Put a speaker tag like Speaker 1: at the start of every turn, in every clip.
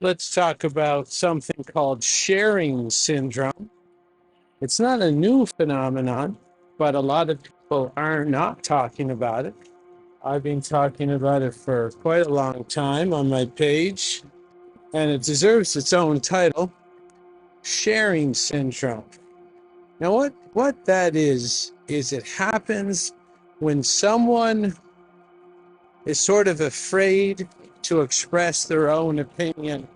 Speaker 1: Let's talk about something called sharing syndrome. It's not a new phenomenon, but a lot of people are not talking about it. I've been talking about it for quite a long time on my page, and it deserves its own title, sharing syndrome. Now, what that is it happens when someone is sort of afraid to express their own opinion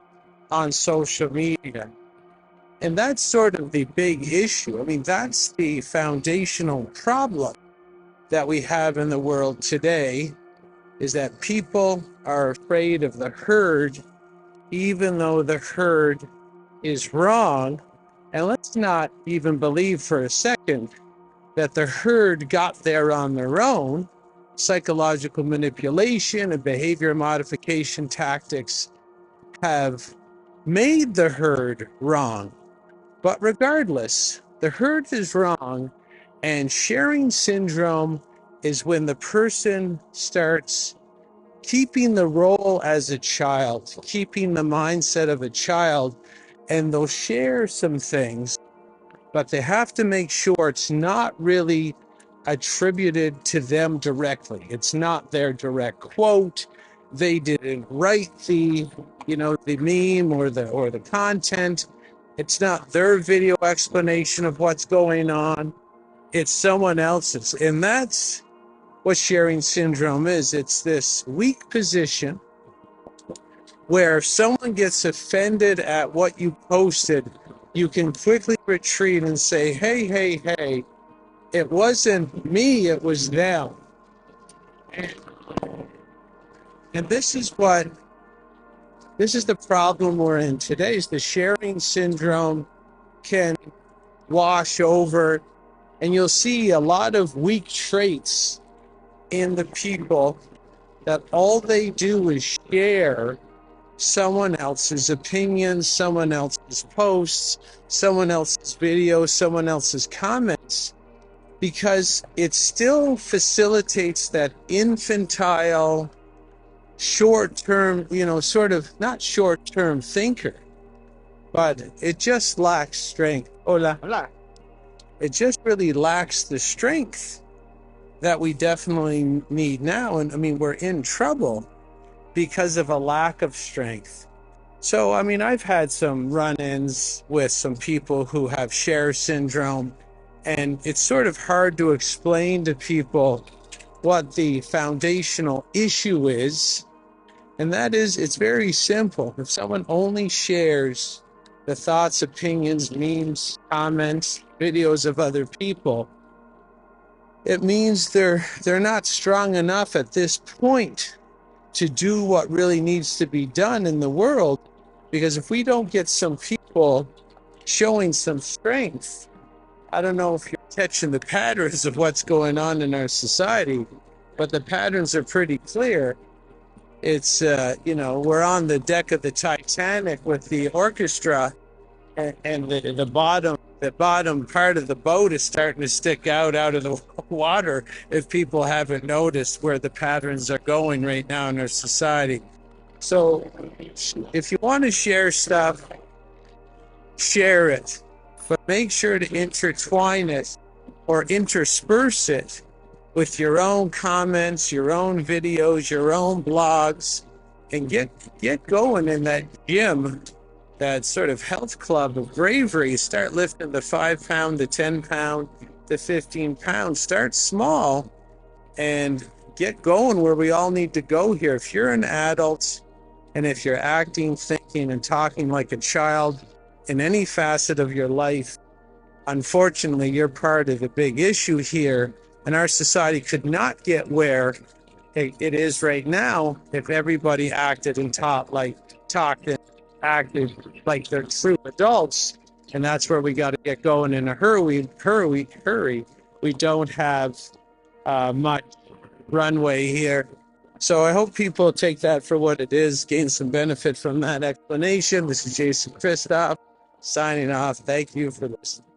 Speaker 1: on social media. And that's sort of the big issue. I mean, that's the foundational problem that we have in the world today, is that people are afraid of the herd, even though the herd is wrong. And let's not even believe for a second that the herd got there on their own. Psychological manipulation and behavior modification tactics have made the herd wrong. But regardless, the herd is wrong, and sharing syndrome is when the person starts keeping the role as a child, keeping the mindset of a child, and they'll share some things, but they have to make sure it's not really attributed to them directly. It's not their direct quote. They didn't write the meme or the content. It's not their video explanation of what's going on. It's someone else's. And that's what sharing syndrome is. It's this weak position where if someone gets offended at what you posted, you can quickly retreat and say, hey, it wasn't me, it was them. And this is the problem we're in today, is the sharing syndrome can wash over, and you'll see a lot of weak traits in the people that all they do is share someone else's opinions, someone else's posts, someone else's videos, someone else's comments, because it still facilitates that infantile, short-term, sort of not short-term thinker, but it just lacks strength. Hola. It just really lacks the strength that we definitely need now. And I mean, we're in trouble because of a lack of strength. So, I mean, I've had some run-ins with some people who have share syndrome, and it's sort of hard to explain to people what the foundational issue is. And that is, it's very simple. If someone only shares the thoughts, opinions, memes, comments, videos of other people, it means they're not strong enough at this point to do what really needs to be done in the world. Because if we don't get some people showing some strength, I don't know if you're catching the patterns of what's going on in our society, but the patterns are pretty clear. It's, we're on the deck of the Titanic with the orchestra, and the bottom part of the boat is starting to stick out of the water, if people haven't noticed where the patterns are going right now in our society. So if you want to share stuff, share it, but make sure to intertwine it or intersperse it with your own comments, your own videos, your own blogs, and get going in that gym, that sort of health club of bravery. Start lifting the 5 pound, the 10 pound, the 15 pounds. Start small and get going where we all need to go here. If you're an adult and if you're acting, thinking, and talking like a child in any facet of your life, unfortunately, you're part of the big issue here. And our society could not get where it is right now if everybody acted and talked and acted like they're true adults. And that's where we got to get going in a hurry. We don't have much runway here. So I hope people take that for what it is, gain some benefit from that explanation. This is Jason Christoph signing off. Thank you for listening.